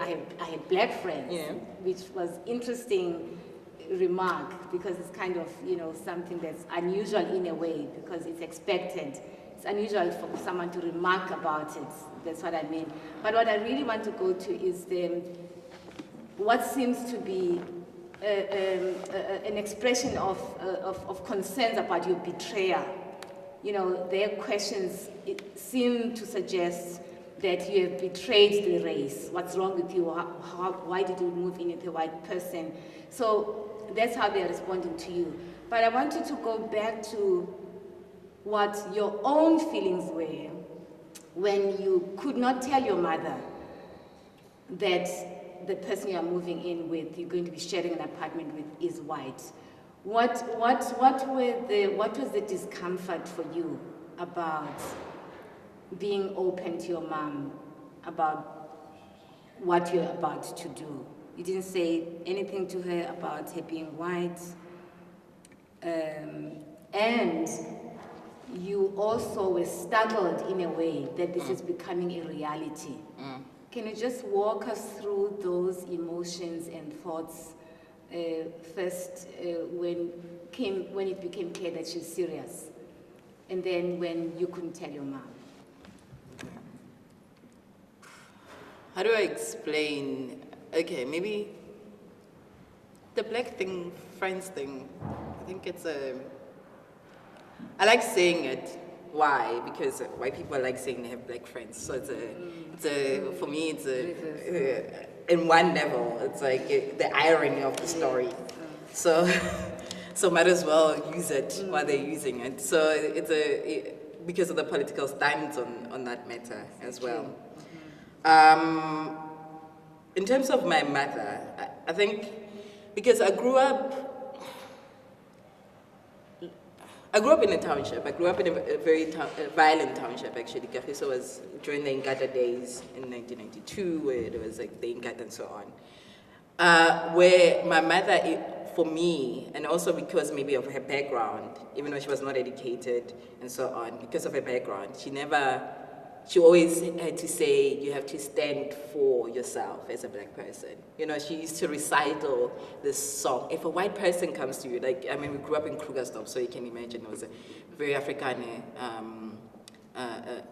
I had black friends, Yeah. which was interesting remark because it's kind of, something that's unusual in a way because it's expected. It's unusual for someone to remark about it. That's what I mean. But what I really want to go to is what seems to be an expression of concerns about your betrayal. Their questions seem to suggest that you have betrayed the race. What's wrong with you? Why did you move in with a white person? So that's how they're responding to you. But I want you to go back to what your own feelings were when you could not tell your mother that the person you are moving in with, you're going to be sharing an apartment with, is white. What was the discomfort for you about being open to your mom about what you're about to do? You didn't say anything to her about her being white. And you also were startled in a way that this is becoming a reality. Can you just walk us through those emotions and thoughts first when it became clear that she's serious, and then when you couldn't tell your mom? How do I explain? Okay, maybe the black thing, friends thing, I think I like saying it. Why? Because white people like saying they have black friends. So for me, in one level, it's like the irony of the story. So might as well use it while they're using it. So because of the political stance on that matter as well. In terms of my mother, I think because I grew up in a township. I grew up in a very violent township, actually. Kagiso was during the Inkatha days in 1992, where there was like the Inkatha and so on. Where my mother, for me, and also because maybe of her background, even though she was not educated and so on, because of her background, she always had to say, you have to stand for yourself as a black person. She used to recital this song. If a white person comes to you, we grew up in Krugersdorp, so you can imagine it was a very Afrikaner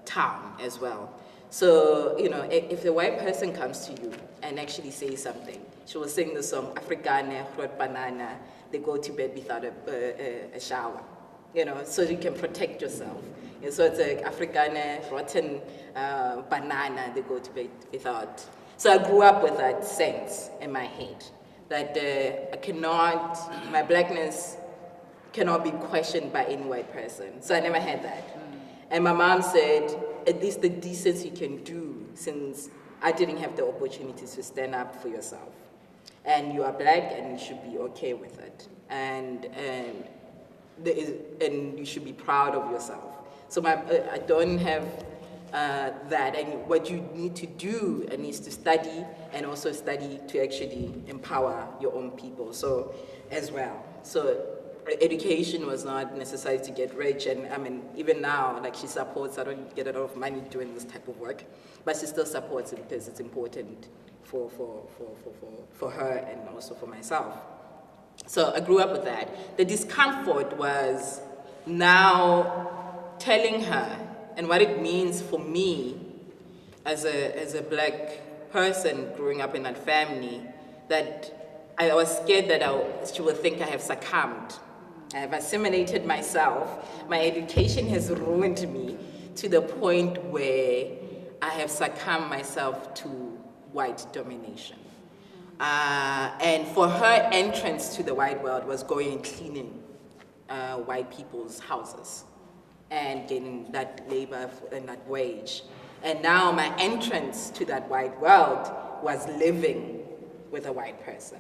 town as well. So, if a white person comes to you and actually says something, she will sing the song, Afrikaner, Groot Banana, they go to bed without a shower. So you can protect yourself. And so it's like Afrikaner, rotten banana, they go to bed without. So I grew up with that sense in my head that my blackness cannot be questioned by any white person. So I never had that. And my mom said, at least the decency you can do, since I didn't have the opportunity to stand up for yourself. And you are black and you should be okay with it. And you should be proud of yourself. So I don't have that. And what you need to do is to study, and also study to actually empower your own people. So as well. So education was not necessary to get rich. And even now, she supports. I don't get a lot of money doing this type of work, but she still supports it because it's important for her and also for myself. So I grew up with that. The discomfort was now telling her and what it means for me as a black person growing up in that family, that I was scared that she would think I have succumbed. I have assimilated myself. My education has ruined me to the point where I have succumbed myself to white domination. And for her entrance to the white world was going and cleaning white people's houses and getting that labor and that wage. And now my entrance to that white world was living with a white person.